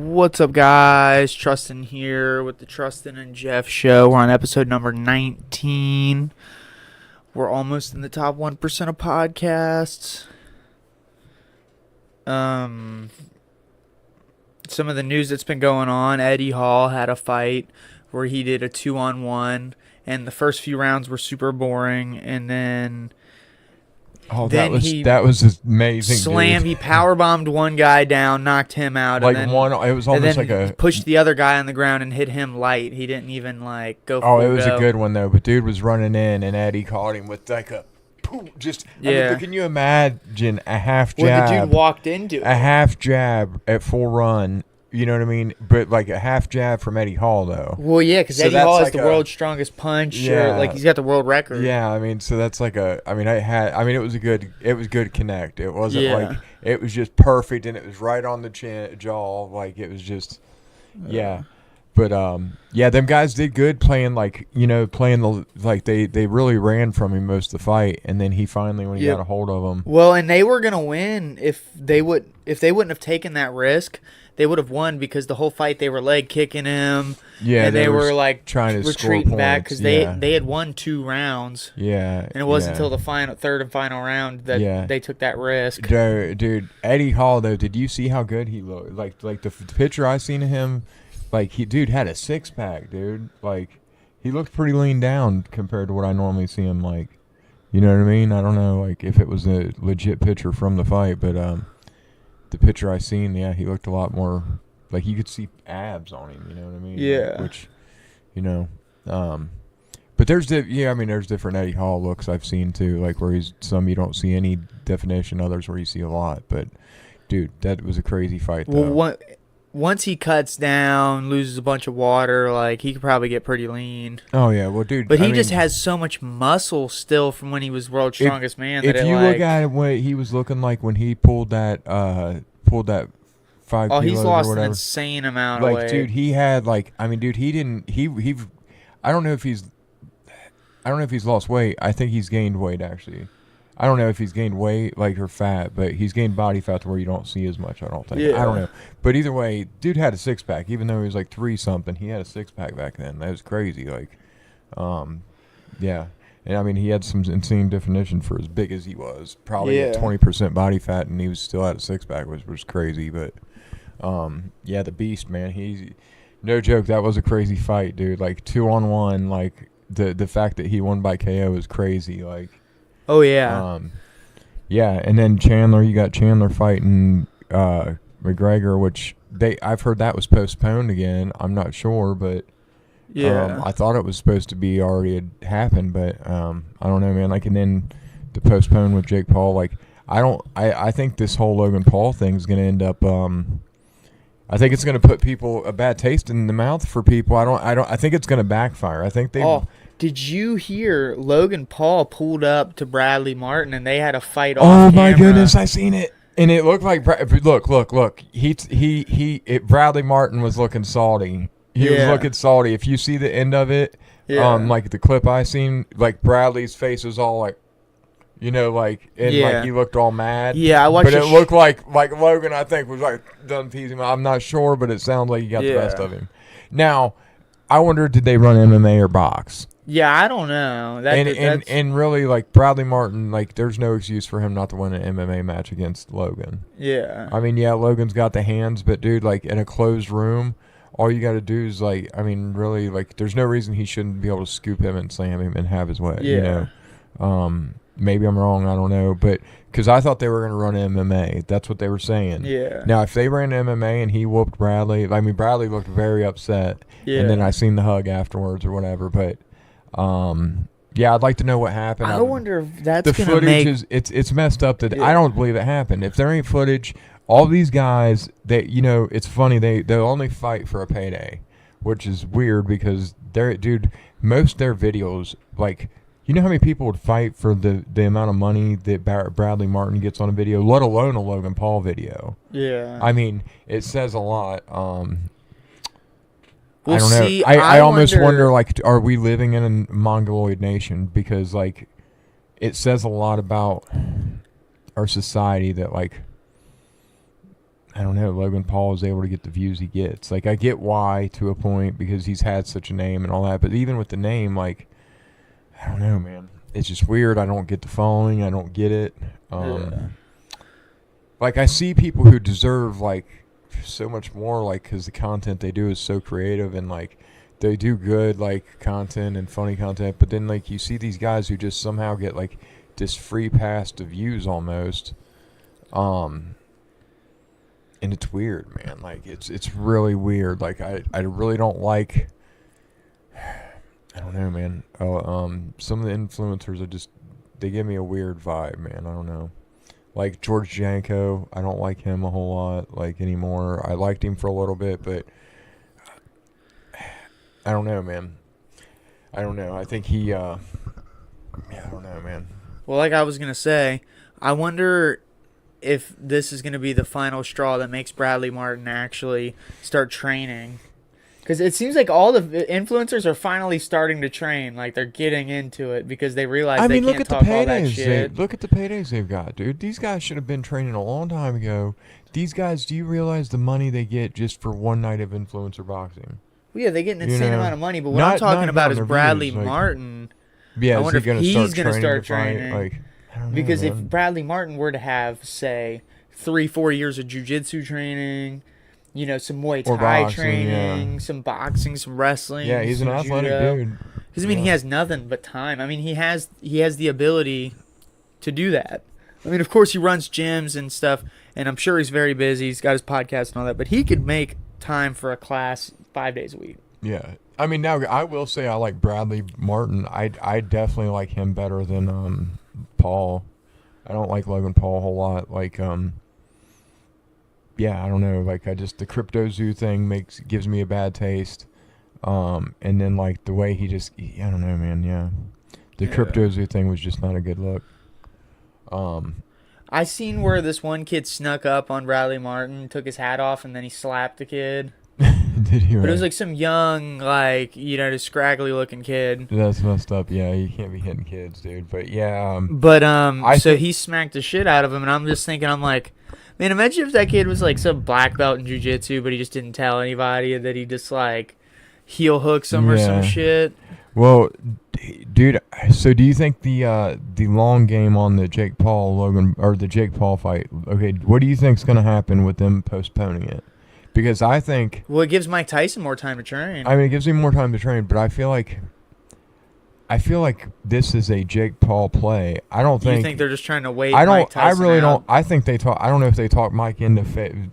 What's up, guys? Trustin here with the Trustin and Jeff show. We're on episode number 19. We're almost in the top 1% of podcasts. Some of the news that's been going on. Eddie Hall had a fight where he did a 2-on-1, and the first few rounds were super boring, and then that was amazing. Slammed. He power bombed one guy down, knocked him out. Like and then, one, it was almost like a pushed the other guy on the ground and hit him light. He didn't even go. Oh, it was a good one though. But dude was running in, and Eddie caught him with like a just. Yeah. I mean, can you imagine a half jab? When the dude walked into it. A half jab at full run. You know what I mean? But like a half jab from Eddie Hall, though. Well, yeah, because Eddie Hall is the world's strongest punch. Yeah. Or, he's got the world record. Yeah, I mean, so that's like a. I mean, it was good connect. It wasn't like it was just perfect, and it was right on the jaw. Like it was just, yeah. But them guys did good playing they really ran from him most of the fight, and then he finally when he got a hold of them. Well, and they were gonna win if they wouldn't have taken that risk. They would have won because the whole fight they were leg kicking him. Yeah, and they were trying to retreating back because they had won 2 rounds. Yeah, and it wasn't until the third and final round that they took that risk. Dude, Eddie Hall though, did you see how good he looked? Like the picture I seen of him, like dude had a 6-pack, dude. Like he looked pretty lean down compared to what I normally see him like. You know what I mean? I don't know like if it was a legit picture from the fight, but the picture I seen, he looked a lot more like you could see abs on him. You know what I mean? Yeah. Which, but there's different Eddie Hall looks I've seen too. Like where he's some you don't see any definition, others where you see a lot. But dude, that was a crazy fight. Though. Well, once he cuts down, loses a bunch of water, he could probably get pretty lean. Oh yeah, well, dude. But he just has so much muscle still from when he was world's strongest man. If you look at what he was looking like when he pulled that 5 kilos he's lost or whatever. an insane amount of weight. Dude, he had he didn't he. I don't know if he's lost weight. I think he's gained weight actually. I don't know if he's gained weight or fat, but he's gained body fat to where you don't see as much, I don't think. Yeah. I don't know. But either way, dude had a 6-pack. Even though he was 3-something, he had a 6-pack back then. That was crazy. Yeah. And I mean, he had some insane definition for as big as he was. Probably 20% body fat, and he was still at a 6-pack, which was crazy. But, the beast, man. He's no joke. That was a crazy fight, dude. 2-on-1, the fact that he won by KO is crazy. Oh yeah. And then you got Chandler fighting McGregor, which I've heard that was postponed again. I'm not sure, but I thought it was supposed to be already had happened, but I don't know, man. And then to postpone with Jake Paul, I think this whole Logan Paul thing is going to end up. I think it's going to put people a bad taste in the mouth for people. I think it's going to backfire. I think they. Did you hear Logan Paul pulled up to Bradley Martin and they had a fight off camera? Oh my goodness, I seen it. And it looked like look. Bradley Martin was looking salty. He was looking salty. If you see the end of it, the clip I seen, Bradley's face was all he looked all mad. Yeah, I watched. But it looked like Logan, I think, was done teasing him. I'm not sure, but it sounds like he got the best of him. Now, I wonder, did they run MMA or box? Yeah, I don't know. And really, Bradley Martin, there's no excuse for him not to win an MMA match against Logan. Yeah. I mean, Logan's got the hands, but dude, in a closed room, all you got to do is really, there's no reason he shouldn't be able to scoop him and slam him and have his way. Yeah. You know, maybe I'm wrong. I don't know, but because I thought they were going to run MMA, that's what they were saying. Yeah. Now, if they ran MMA and he whooped Bradley, Bradley looked very upset. Yeah. And then I seen the hug afterwards or whatever, but. I'd like to know what happened. I wonder if that's the footage it's messed up that I don't believe it happened. If there ain't footage, all these guys it's funny they'll only fight for a payday, which is weird because most of their videos you know how many people would fight for the amount of money that Bradley Martin gets on a video, let alone a Logan Paul video. Yeah. I mean, it says a lot. We'll I don't know. see. I almost wonder, are we living in a mongoloid nation? Because, it says a lot about our society that, I don't know, Logan Paul is able to get the views he gets. Like, I get why to a point because he's had such a name and all that. But even with the name, like, I don't know, man. It's just weird. I don't get the following. I don't get it. Like, I see people who deserve, like, so much more, like, because the content they do is so creative and, like, they do good, like, content and funny content. But then, like, you see these guys who just somehow get, like, this free pass to views almost. And it's weird, man. Like, it's really weird. Like, I really don't like... I don't know, man. Some of the influencers are just... They give me a weird vibe, man. I don't know. Like George Janko, I don't like him a whole lot, like, anymore. I liked him for a little bit, but... I don't know, man. I don't know. I think he... I don't know, man. Well, like I was going to say, I wonder if this is going to be the final straw that makes Bradley Martin actually start training. Because it seems like all the influencers are finally starting to train. Like, they're getting into it because they realize they can't talk all that shit. Look at the paydays they've got, dude. These guys should have been training a long time ago. These guys, do you realize the money they get just for one night of influencer boxing? Well, yeah, they get an insane amount of money. But what I'm talking about is Bradley Martin. Yeah, I wonder if he's going to start training. Like, I don't know, because man. if Bradley Martin were to have, say, 3-4 years of jiu-jitsu training... You know, some Muay Thai training, some boxing, some wrestling. Yeah, he's an athletic dude. Because, I mean, he has nothing but time. I mean, he has the ability to do that. I mean, of course, he runs gyms and stuff, and I'm sure he's very busy. He's got his podcast and all that, but he could make time for a class 5 days a week. Yeah. I mean, now, I will say I like Bradley Martin. I definitely like him better than Paul. I don't like Logan Paul a whole lot. Like, yeah, I don't know. Like, the Crypto Zoo thing gives me a bad taste. And then, like, the way he just, I don't know, man. Yeah, the Crypto Zoo thing was just not a good look. I seen where this one kid snuck up on Bradley Martin, took his hat off, and then he slapped the kid. Did he? But it was like some young, like, you know, just scraggly looking kid. That's messed up. Yeah, you can't be hitting kids, dude. But yeah. So he smacked the shit out of him, and I'm just thinking, I'm like, man, imagine if that kid was like some black belt in jiu-jitsu, but he just didn't tell anybody, and that he just like heel hooks him or some shit. Well, dude, so do you think the long game on the Jake Paul fight? Okay, what do you think's gonna happen with them postponing it? Because I think... Well, it gives Mike Tyson more time to train. I mean, it gives him more time to train, but I feel like this is a Jake Paul play. I don't think... You think they're just trying to wait Mike Tyson I really out? don't. I think they talk... I don't know if they talk Mike into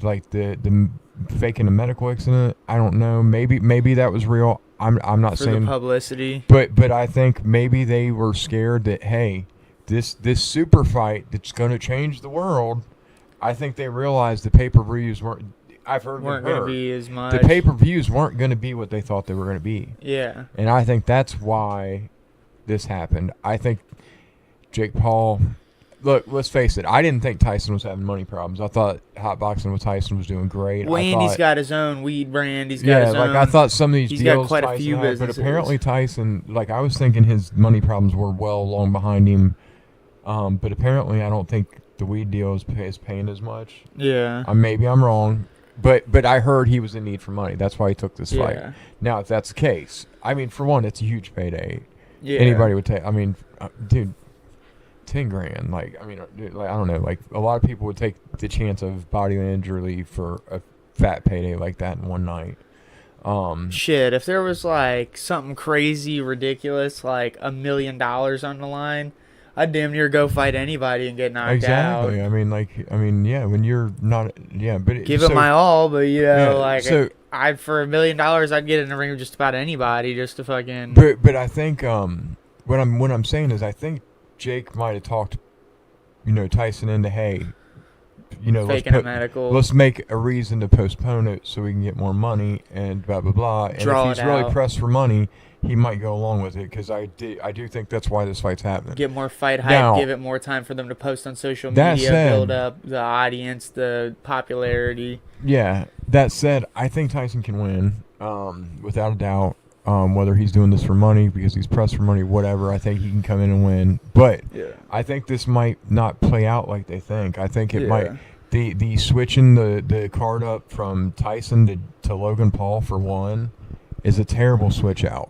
like the faking a medical accident. I don't know. Maybe that was real. I'm not saying... For the publicity. But I think maybe they were scared that, hey, this super fight that's going to change the world, I think they realized the pay-per-views weren't... weren't going to be as much. The pay-per-views weren't going to be what they thought they were going to be. Yeah. And I think that's why this happened. I think Jake Paul... Look, let's face it. I didn't think Tyson was having money problems. I thought hot boxing with Tyson was doing great. Well, Andy's got his own weed brand. He's got his own... I thought some of these he's deals got quite Tyson a few had, businesses. but apparently Tyson... Like, I was thinking his money problems were well long behind him. But apparently I don't think the weed deal is paying as much. Yeah. Maybe I'm wrong. But I heard he was in need for money. That's why he took this fight. Now, if that's the case, I mean, for one, it's a huge payday. Yeah. Anybody would take... I mean, dude, 10 grand. Like, I mean, dude, like, I don't know. Like, a lot of people would take the chance of bodily injury for a fat payday like that in one night. Shit, if there was, like, something crazy, ridiculous, like $1 million on the line... I'd damn near go fight anybody and get knocked out. Exactly. I mean, yeah, when you're not, yeah, but give it my all, but you know, for $1 million, I'd get in the ring with just about anybody just to fucking. But I think what I'm saying is I think Jake might have talked, Tyson into, hey, faking a medical. Let's make a reason to postpone it so we can get more money and blah blah blah. And if he's really pressed for money, he might go along with it because I do think that's why this fight's happening. Get more fight hype, give it more time for them to post on social media, build up the audience, the popularity. Yeah, that said, I think Tyson can win, without a doubt. Whether he's doing this for money, because he's pressed for money, whatever, I think he can come in and win. But I think this might not play out like they think. I think it might the switching the card up from Tyson to Logan Paul for one is a terrible switch out.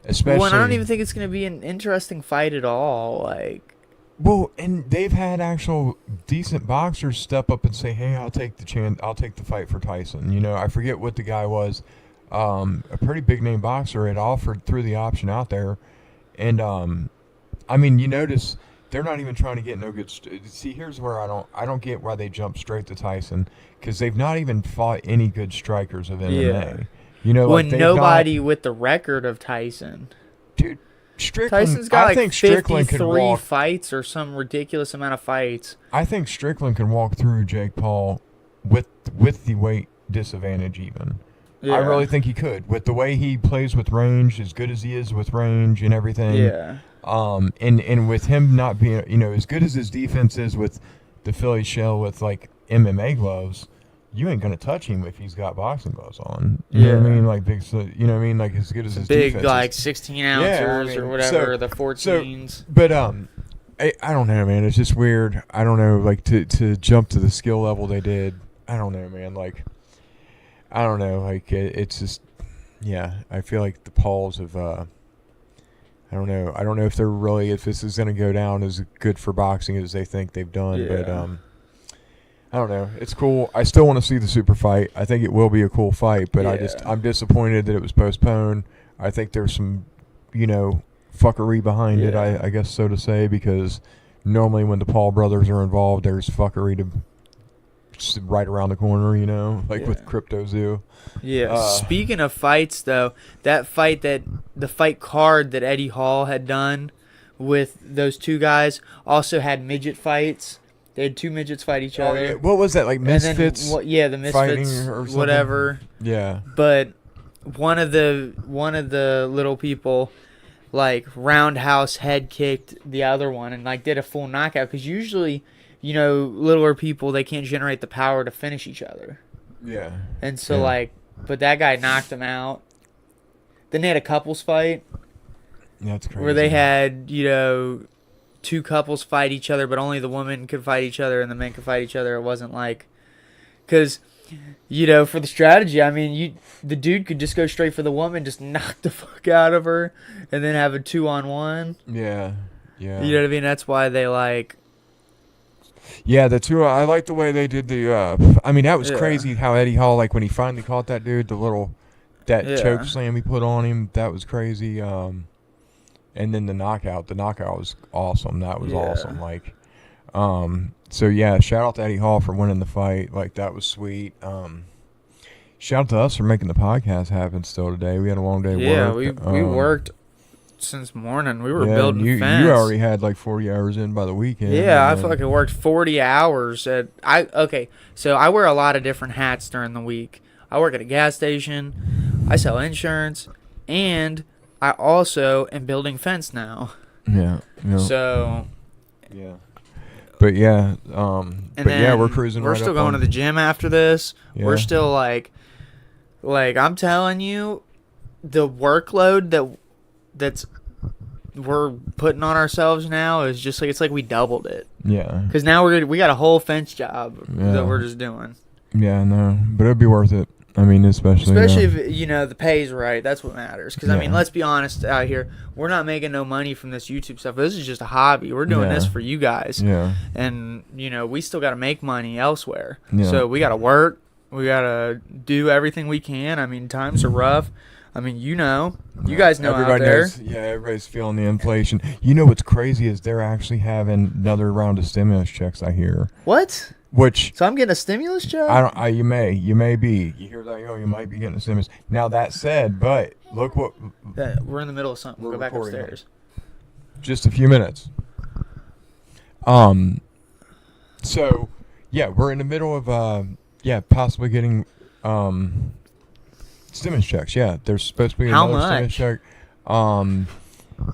Especially, well, and I don't even think it's going to be an interesting fight at all. Like, well, and they've had actual decent boxers step up and say, "Hey, I'll take the fight for Tyson." You know, I forget what the guy was. A pretty big name boxer had offered, threw the option out there, and I mean, you notice they're not even trying to get no good. See, here's where I don't get why they jump straight to Tyson, because they've not even fought any good strikers of MMA. yeah. You know, when nobody with the record of Tyson. Dude, Strickland. Tyson's got I think Strickland could 53 walk fights or some ridiculous amount of fights. I think Strickland can walk through Jake Paul with the weight disadvantage even. Yeah. I really think he could. With the way he plays with range, as good as he is with range and everything. Yeah. And with him not being, you know, as good as his defense is with the Philly shell with like MMA gloves, you ain't gonna touch him if he's got boxing gloves on. You know what I mean? Like big, you know what I mean? Like as good as his big, defense like is. 16 ounces or whatever, the 14s. But I don't know, man. It's just weird. I don't know, like to jump to the skill level they did. I don't know, man. Like I don't know, like it's just, yeah. I feel like the Pauls have. I don't know. I don't know if this is gonna go down as good for boxing as they think they've done, but I don't know. It's cool. I still want to see the super fight. I think it will be a cool fight, but I'm disappointed that it was postponed. I think there's some, you know, fuckery behind it, I guess so to say, because normally when the Paul brothers are involved, there's fuckery right around the corner, you know, like with Crypto Zoo. Yeah. Speaking of fights, though, the fight card that Eddie Hall had done with those two guys also had midget fights. They had two midgets fight each other. Yeah. What was that, like Misfits? The Misfits, or whatever. Yeah. But one of the little people, like, roundhouse head kicked the other one and like did a full knockout, because usually, you know, littler people, they can't generate the power to finish each other. Yeah. And so but that guy knocked him out. Then they had a couples fight. That's crazy. Where they had, you know, two couples fight each other, but only the women could fight each other and the men could fight each other. It wasn't like, because, you know, for the strategy, I mean, the dude could just go straight for the woman, just knock the fuck out of her, and then have a 2-on-1. Yeah, yeah. You know what I mean? That's why they like. Yeah, the two. I like the way they did the. I mean, that was crazy how Eddie Hall, like when he finally caught that dude, that choke slam he put on him. That was crazy. And then the knockout was awesome. That was awesome. Like, so yeah, shout out to Eddie Hall for winning the fight. Like, that was sweet. Shout out to us for making the podcast happen still today. We had a long day of work. Yeah, we worked since morning. We were building fence. You already had like 40 hours in by the weekend. Yeah, I fucking worked 40 hours. So I wear a lot of different hats during the week. I work at a gas station. I sell insurance, and I also am building fence now. Yeah. So. Yeah. But yeah, we're cruising. We're still going to the gym after this. Yeah. We're still like I'm telling you, the workload that's we're putting on ourselves now is just like, it's like we doubled it. Yeah. Because now we got a whole fence job that we're just doing. Yeah, no, but it'd be worth it. I mean, especially if, you know, the pay's right. That's what matters. Because, I mean, let's be honest out here. We're not making no money from this YouTube stuff. This is just a hobby. We're doing this for you guys. Yeah. And, you know, we still got to make money elsewhere. Yeah. So we got to work. We got to do everything we can. I mean, times are rough. I mean, you know. You guys know everybody out there. knows, everybody's feeling the inflation. You know what's crazy is they're actually having another round of stimulus checks, I hear. What? So I'm getting a stimulus check? You may be. You hear that? You might be getting a stimulus. Now that said, but look what we're in the middle of something. We'll go back upstairs. Just a few minutes. So yeah, we're in the middle of possibly getting stimulus checks. Yeah, there's supposed to be another stimulus check. And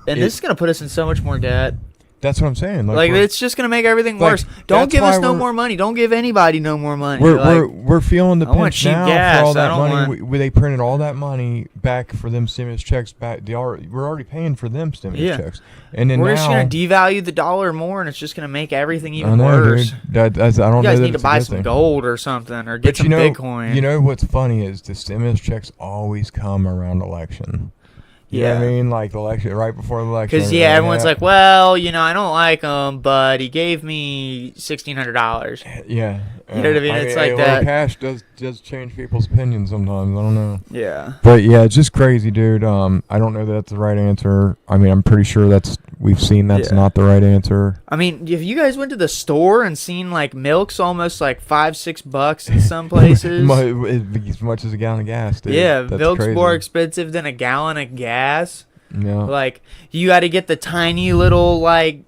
this is gonna put us in so much more debt. That's what I'm saying. Like it's just gonna make everything worse. Don't give us no more money. Don't give anybody no more money. We're feeling the pinch now gas. For all that money. They printed all that money back for them stimulus checks. We're already paying for them stimulus checks, and then we're just gonna devalue the dollar more, and it's just gonna make everything even worse. Dude. I don't know. You guys need to buy some gold or something, or get some Bitcoin. You know what's funny is the stimulus checks always come around election. You know what I mean? Like election, right before the election. Because everyone's like, well, I don't like him, but he gave me $1,600. Yeah. You know what I mean? It's like that. Cash does change people's opinions sometimes. I don't know. Yeah. But yeah, it's just crazy, dude. I don't know that that's the right answer. I mean, I'm pretty sure we've seen that's not the right answer. I mean, if you guys went to the store and seen like milk's almost like $5-6 in some places, as much as a gallon of gas, dude. Yeah, milk's more expensive than a gallon of gas. Yeah. Like you got to get the tiny little like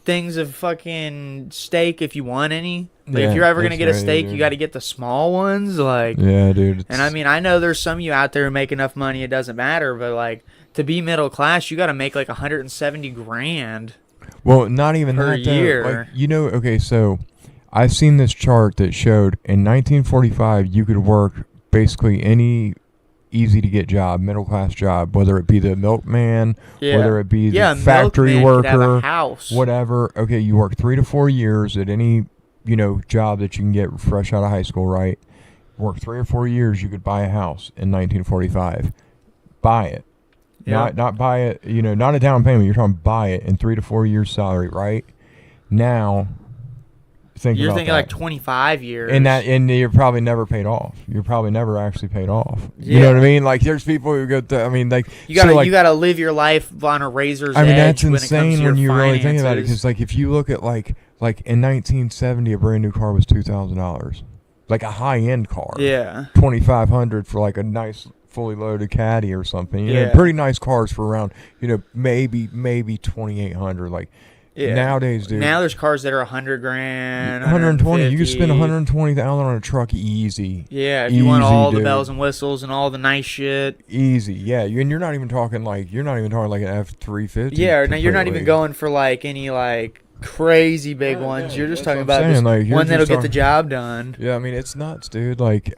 things of fucking steak if you want any. Like if you're ever gonna get a steak, dude, you got to get the small ones. Like dude. And I mean, I know there's some of you out there who make enough money it doesn't matter, but like to be middle class, you got to make like $170,000. Well, not even per that year. Like, okay, so I've seen this chart that showed in 1945 you could work basically any easy to get job, middle class job, whether it be the milkman, whether it be the factory worker, could have a house. Whatever. Okay, you work 3 to 4 years at any job that you can get fresh out of high school, right? Work 3 or 4 years, you could buy a house in 1945. Buy it. Not buy it, not a down payment. You're trying to buy it in 3 to 4 years salary, right? Now, you're thinking like 25 years. And you're probably never paid off. You're probably never actually paid off. You know what I mean? Like there's people who go you gotta live your life on a razor's edge. I mean, that's insane when you really think about it. Because like if you look at like in 1970, a brand new car was $2,000, like a high end car. Yeah. $2,500 for like a nice fully loaded Caddy or something. Pretty nice cars for around maybe $2,800. Like. Yeah. Nowadays, dude. Now there's cars that are $100,000, 120. You can spend $120,000 on a truck easy. Yeah, if you want all the bells and whistles and all the nice shit. Easy, yeah. And you're not even talking like an F-350. Yeah, now you're not even going for like any like crazy big ones. You're just talking about just one that'll get the job done. Yeah, I mean it's nuts, dude. Like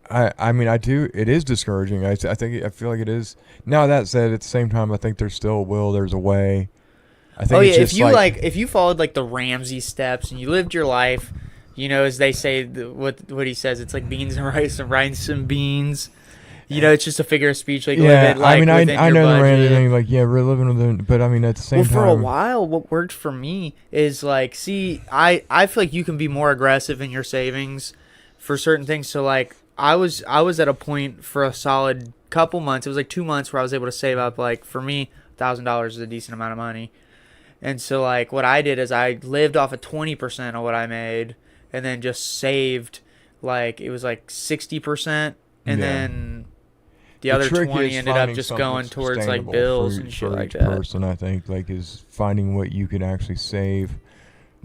I mean I do. It is discouraging. I feel like it is. Now that said, at the same time, I think there's still a will. There's a way. I think if you followed like the Ramsey steps and you lived your life, as they say, what he says, it's like beans and rice and beans. It's just a figure of speech. Like live it, like, I mean, I know the Ramsey thing. Like, we're living within, but I mean, at the same time, for a while, what worked for me is like, I feel like you can be more aggressive in your savings for certain things. So like, I was at a point for a solid couple months. It was like 2 months where I was able to save up. Like for me, $1,000 is a decent amount of money. And so, like, what I did is I lived off of 20% of what I made and then just saved, like, it was like 60%. And then the other 20 ended up just going towards, like, bills and shit like that. Person, I think, like, is finding what you can actually save.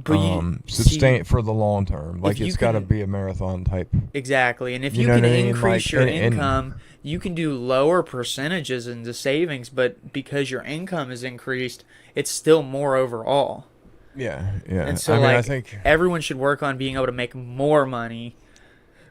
But sustain for the long term. Like, it's got to be a marathon type. Exactly. And if you can increase your income, you can do lower percentages into savings, but because your income is increased, it's still more overall. Yeah, yeah. And so, I think everyone should work on being able to make more money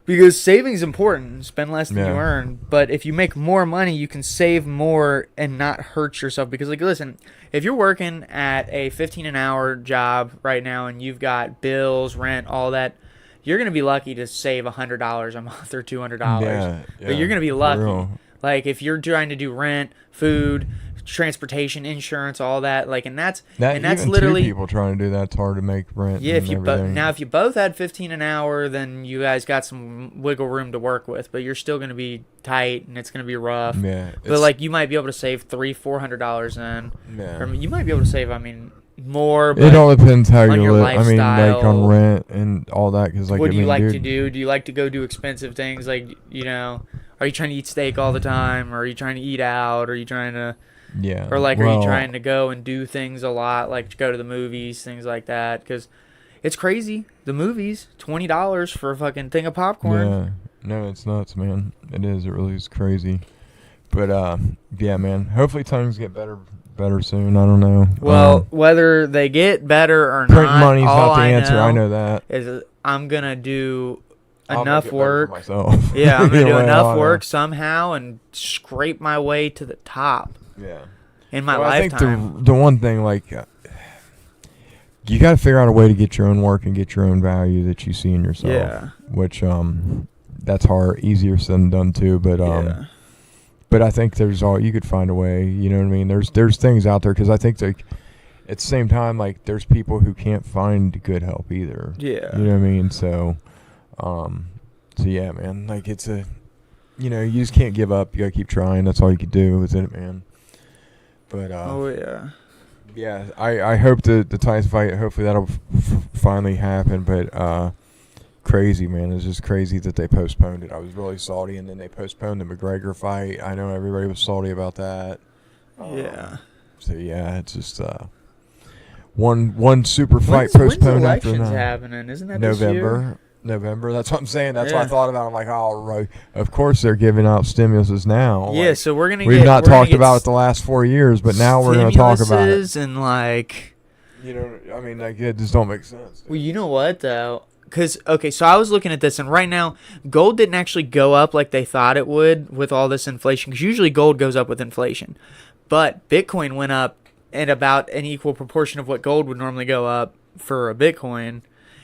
because saving's important. Spend less than you earn. But if you make more money, you can save more and not hurt yourself. Because, like, listen, if you're working at a 15 an hour job right now and you've got bills, rent, all that, you're going to be lucky to save $100 a month or $200. Yeah, but you're going to be lucky. Like, if you're trying to do rent, food, transportation, insurance, all that, like, and that's literally two people trying to do that's hard to make rent. Yeah, if you both had 15 an hour, then you guys got some wiggle room to work with, but you're still going to be tight and it's going to be rough. Yeah, but like you might be able to save $300-$400 then. Yeah, or you might be able to save. I mean, more. But it all depends how you live. Lifestyle. I mean, like on rent and all that. Because like, what do you like to do? Do you like to go do expensive things? Like, are you trying to eat steak all the time? Or are you trying to eat out? Or are you trying to? Yeah. Or like, are you trying to go and do things a lot, like go to the movies, things like that? Because it's crazy. The movies, $20 for a fucking thing of popcorn. Yeah. No, it's nuts, man. It is. It really is crazy. But yeah, man. Hopefully things get better better soon. I don't know. Well, whether they get better or print not, money's all not the I answer. I know that. is I'm gonna do I'll enough make it better for work. myself. Yeah, I'm gonna Either do way, enough work somehow and scrape my way to the top. Yeah. In my I lifetime. think the one thing, like, you got to figure out a way to get your own work and get your own value that you see in yourself. Yeah. Which that's hard, easier said than done too. But Yeah. but I think you could find a way. You know what I mean? There's things out there, because I think, like, at the same time, like, there's people who can't find good help either. Yeah. You know what I mean? So yeah, man. Like, it's you just can't give up. You gotta keep trying. That's all you can do, isn't it, man? But Oh yeah. yeah, I hope the Titans fight. Hopefully that'll finally happen. But crazy, man. It's just crazy that they postponed it. I was really salty, and then they postponed the McGregor fight. I know everybody was salty about that. Yeah. So yeah, it's just one super fight postponed when's after elections another. happening? Isn't that this year? November. That's what I'm saying. That's what I Yeah. thought about. I'm like, oh, right. Of course they're giving out stimuluses now. Yeah, Like, so we're we've not talked about it the last 4 years, but now we're going to talk about it. And like, I mean, like, it just don't make sense. well, you know what though? Because okay, so I was looking at this, and right now, gold didn't actually go up like they thought it would with all this inflation. Because usually gold goes up with inflation, but Bitcoin went up at about an equal proportion of what gold would normally go up for a Bitcoin.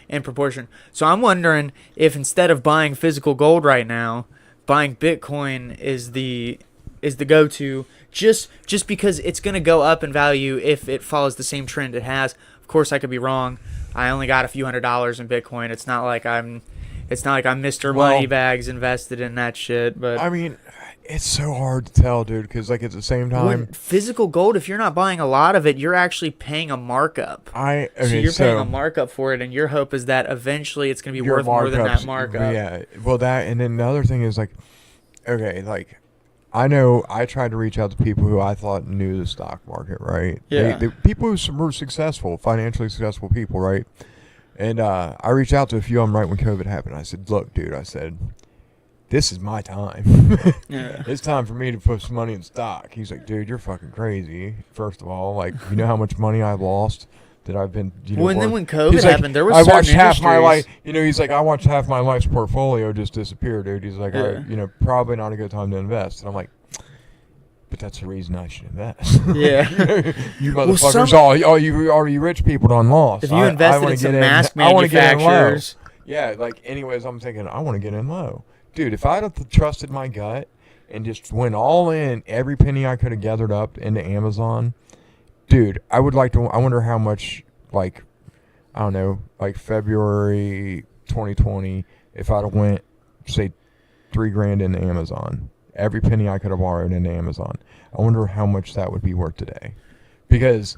In proportion. So I'm wondering if instead of buying physical gold right now, buying Bitcoin is the go-to just because it's going to go up in value if it follows the same trend it has. Of course I could be wrong. I only got a few $100s in Bitcoin. It's not like I'm Mr. Moneybags invested in that shit, but I mean, it's so hard to tell, dude, because, like, at the same time, physical gold, if you're not buying a lot of it, you're actually paying a markup. So you're paying a markup for it, and your hope is that eventually it's going to be worth more than that markup. Yeah, well, that, and then the other thing is, like, okay, like, I know I tried to reach out to people who I thought knew the stock market, right? Yeah. People who were successful, financially successful people, right? And I reached out to a few of them right when COVID happened. I said, look, dude, this is my time. Yeah. It's time for me to put some money in stock. He's like, dude, you're fucking crazy. First of all, like, you know how much money I've lost that I've been, well, and then when COVID happened, there was certain watched half my life. industries. He's like, I watched half my life's portfolio just disappear, dude. He's like, Yeah. probably not a good time to invest. And I'm like, but that's the reason I should invest. Yeah. You motherfuckers, all you rich people done lost. If you invested in some mask I wanna get in low. manufacturers. Yeah, like, anyways, I'm thinking, I want to get in low. Dude, if I'd have trusted my gut and just went all in, every penny I could have gathered up into Amazon, dude, I wonder how much, like, I don't know, like February 2020, if I'd have went, say, $3,000 into Amazon, every penny I could have borrowed into Amazon, I wonder how much that would be worth today. Because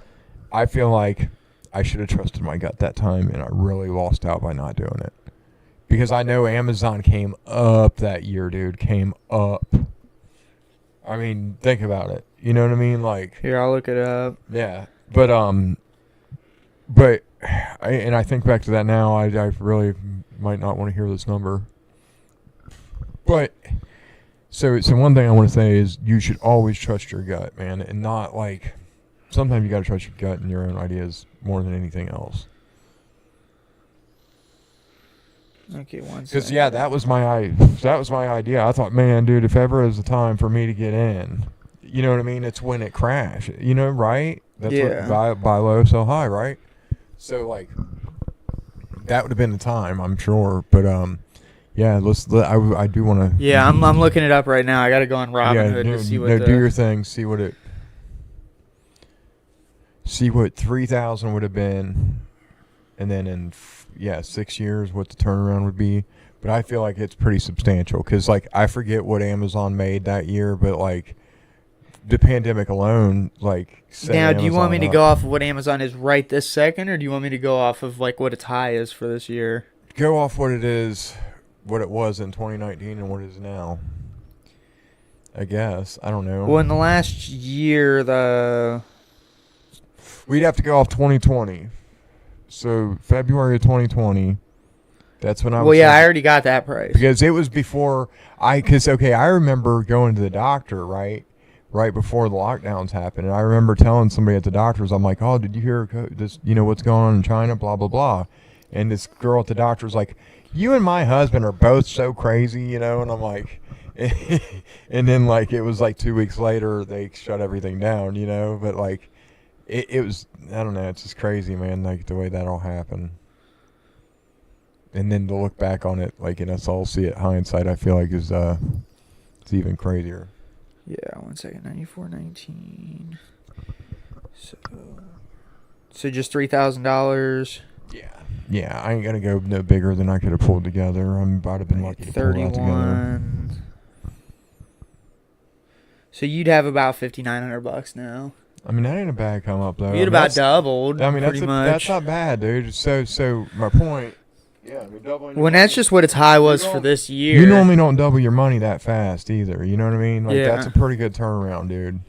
I feel like I should have trusted my gut that time, and I really lost out by not doing it. Because I know Amazon came up that year, dude. Came up. I mean, think about it. You know what I mean? Like, Here, I'll look it up. yeah. But I think back to that now. I really might not want to hear this number. But so one thing I want to say is you should always trust your gut, man, and not, like, sometimes you got to trust your gut and your own ideas more than anything else. Okay, one second. Because yeah, that was my idea. I thought, man, dude, if ever is the time for me to get in, you know what I mean? It's when it crashed, you know, right? That's Yeah. what buy low, sell high, right? So, like, that would have been the time, I'm sure. But yeah, I do want to. Yeah, I'm looking it up right now. I got to go on Robinhood to see what. Do your thing. See what 3,000 would have been, and then in 6 years what the turnaround would be. But I feel like it's pretty substantial because, like, I forget what Amazon made that year, but, like, the pandemic alone, like, now, do you want me to go off of what Amazon is right this second, or do you want me to go off of, like, what its high is for this year? Go off what it is, what it was in 2019 and what it is now. I guess. I don't know. Well, in the last year, we'd have to go off 2020. So February of 2020, that's when I was. Well, yeah, I already got that price. Because it was before I remember going to the doctor, right? right before the lockdowns happened. And I remember telling somebody at the doctor's, I'm like, oh, did you hear this, what's going on in China, blah, blah, blah. And this girl at the doctor was like, you and my husband are both so crazy, and I'm like, and then like it was like 2 weeks later they shut everything down, but like it was, I don't know, it's just crazy, man, like the way that all happened. And then to look back on it, like, and us all see it hindsight, I feel like is it's even crazier. Yeah, 1 second, 94.19. So just $3,000. Yeah, I ain't gonna go no bigger than I could have pulled together. I'm about to have been lucky to pull that together. So you'd have about $5,900 now. I mean, that ain't a bad come up though. You'd about doubled. I mean, that's not bad, dude. So my point. Yeah, I mean, doubling. When that's just what its high was for this year. You normally don't double your money that fast either. You know what I mean? Like that's a pretty good turnaround, dude.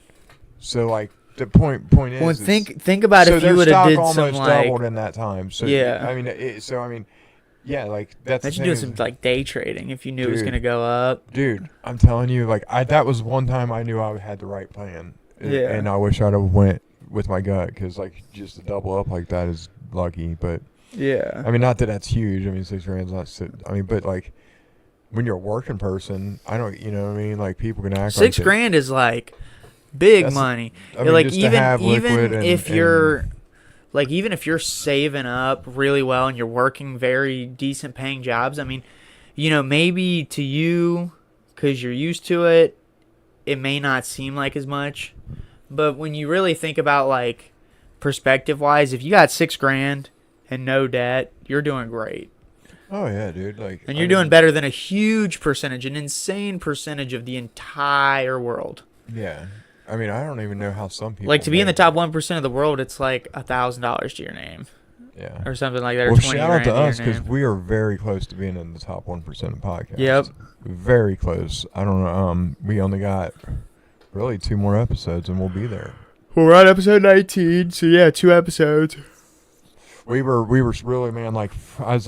So like the point is. Well, think about if you would have did some almost doubled in that time. So yeah. I mean, yeah, like that's. Imagine doing some like day trading if you knew it was gonna go up. Dude, I'm telling you, like that was one time I knew I had the right plan. Yeah. And I wish I'd have went with my gut, because like just to double up like that is lucky, but. Yeah. I mean, not that that's huge. I mean, $6,000's not. I mean, but like, when you're a working person, I don't. You know what I mean? Like, people can act like $6,000 is like big money. I mean, like just even to have if you're like even if you're saving up really well and you're working very decent paying jobs, I mean, maybe to you, because you're used to it, it may not seem like as much. But when you really think about like perspective wise, if you got $6,000 and no debt, you're doing great. Oh yeah, dude. Like, and you're doing better than a huge percentage, an insane percentage of the entire world. Yeah. I mean, I don't even know how some people, like, to be in the top 1% of the world, it's like $1,000 to your name. Yeah. Or something like that. Well, or 20 shout out to us, because we are very close to being in the top 1% of podcasts. Yep. Very close. I don't know. We only got really 2 more episodes and we'll be there. Well, we're on episode 19, so yeah, 2 episodes. We were really, man, like, I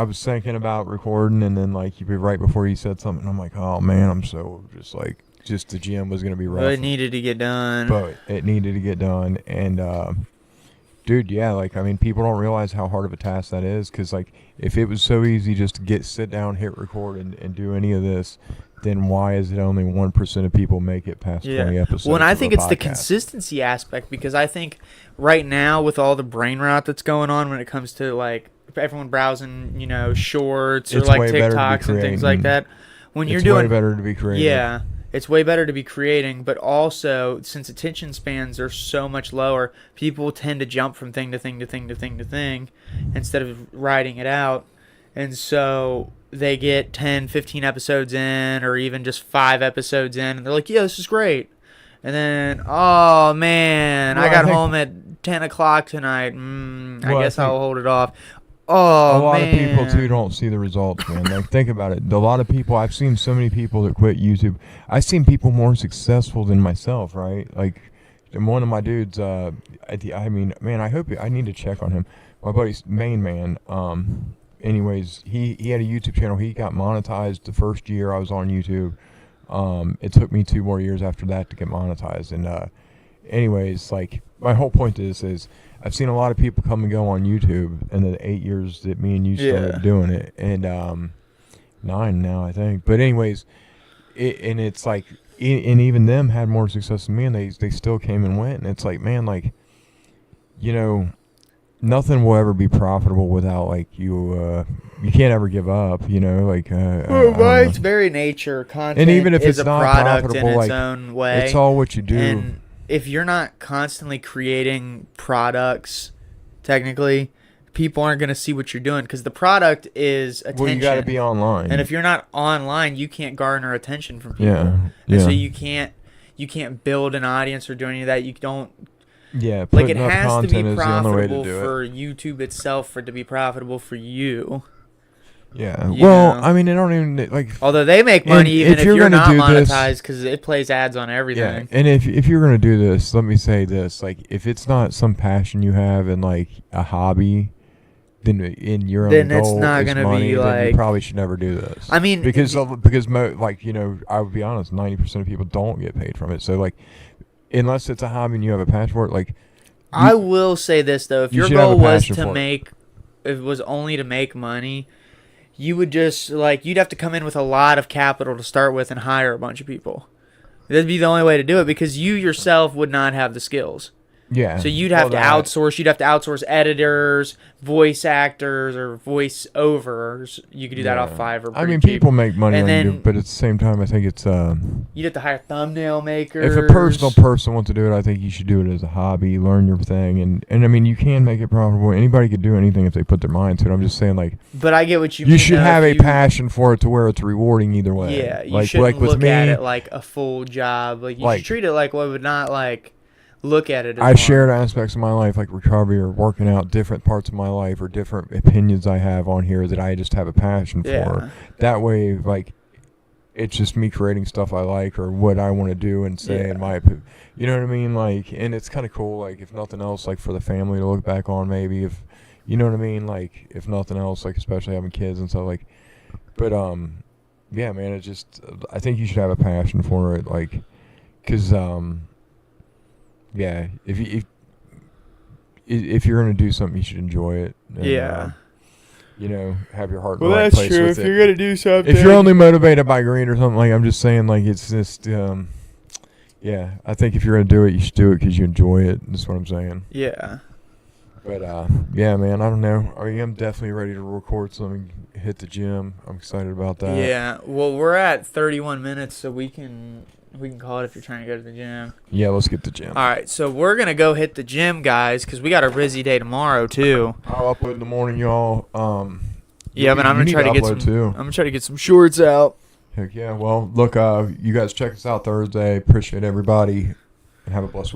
was thinking about recording, and then, like, right before you said something, I'm like, oh, man, I'm so just the gym was going to be rough. But it needed to get done. And, dude, yeah, like, I mean, people don't realize how hard of a task that is, because, like, if it was so easy just to sit down, hit record, and do any of this, then why is it only 1% of people make it past 20 episodes? Well, and I think it's podcast? the consistency aspect, because I think right now with all the brain rot that's going on when it comes to like everyone browsing, shorts or like TikToks and things like that, when you're doing, it's way better to be creating. Yeah, it's way better to be creating, but also since attention spans are so much lower, people tend to jump from thing to thing to thing to thing to thing instead of writing it out, and so they get 10, 15 episodes in, or even just 5 episodes in, and they're like, yeah, this is great. And then, oh, man, I got home at 10 o'clock tonight. I guess I'll hold it off. Oh, a lot of people, too, don't see the results, man. Like, think about it. A lot of people, I've seen so many people that quit YouTube. I've seen people more successful than myself, right? Like, one of my dudes, I mean, man, I need to check on him. My buddy's main man, anyways, he had a YouTube channel. He got monetized the first year I was on YouTube. It took me 2 more years after that to get monetized. And anyways, like, my whole point to this is I've seen a lot of people come and go on YouTube in the 8 years that me and you started doing it, and 9 now, I think. But anyways, it's like, and even them had more success than me, and they still came and went. And it's like, man, like, nothing will ever be profitable without, like, you can't ever give up, like, by its very nature, content and even if is it's a not product profitable, in its like, own way. it's all what you do. And if you're not constantly creating products, technically, people aren't going to see what you're doing, because the product is attention. Well, you got to be online. And if you're not online, you can't garner attention from people. Yeah. And so you can't build an audience or do any of that. You don't. Yeah, like, it has to be profitable for YouTube itself for it to be profitable for you. Yeah. Well, I mean, they don't even, like, although they make money even if you're not monetized, because it plays ads on everything. Yeah. And if you're gonna do this, let me say this: like, if it's not some passion you have and like a hobby, then in your own then goal it's not is gonna money, be then like. you probably should never do this. I mean, because like, you know, I would be honest, 90% of people don't get paid from it. So like, unless it's a hobby and you have a passion for it, like. I will say this though: if you your should have a goal was passion to for it. make, if it was only to make money, you would just like you'd have to come in with a lot of capital to start with and hire a bunch of people. That'd be the only way to do it because you yourself would not have the skills. Yeah. So you'd have to outsource. You'd have to outsource editors, voice actors, or voice overs. You could do that off Fiverr. I mean, people make money and when you then do, but at the same time, I think it's you'd have to hire thumbnail makers. if a personal person wants to do it, I think you should do it as a hobby, learn your thing, and I mean, you can make it profitable. Anybody could do anything if they put their mind to it. I'm just saying, like, but I get what you mean. You should have a passion for it to where it's rewarding either way. Yeah, you like, shouldn't like with look me, at it like a full job. Like you should treat it like what would not like look at it. As I shared aspects of my life like recovery or working out, different parts of my life or different opinions I have on here that I just have a passion for. That way, like, it's just me creating stuff I like or what I want to do and say in my opinion. You know what I mean? Like, and it's kind of cool, like, if nothing else, like, for the family to look back on maybe. If you know what I mean? Like, if nothing else, like, especially having kids and stuff, like, but, yeah, man, it just, I think you should have a passion for it, like, because, yeah, if you're gonna do something, you should enjoy it. And, you know, have your heart in the right place with it. If you're gonna do something, if you're only motivated by greed or something, like, I'm just saying, like, it's just, yeah, I think if you're gonna do it, you should do it because you enjoy it. That's what I'm saying. Yeah. But yeah, man, I don't know. I mean, I'm definitely ready to record something. Hit the gym. I'm excited about that. Yeah. Well, we're at 31 minutes, so we can call it if you're trying to go to the gym. Yeah, let's get to the gym. All right, so we're gonna go hit the gym, guys, because we got a busy day tomorrow too. I'll upload in the morning, y'all. Yeah, but I'm gonna try to get some. I'm gonna try to get some shorts out. Heck yeah. Well, look, you guys check us out Thursday. Appreciate everybody, and have a blessed week.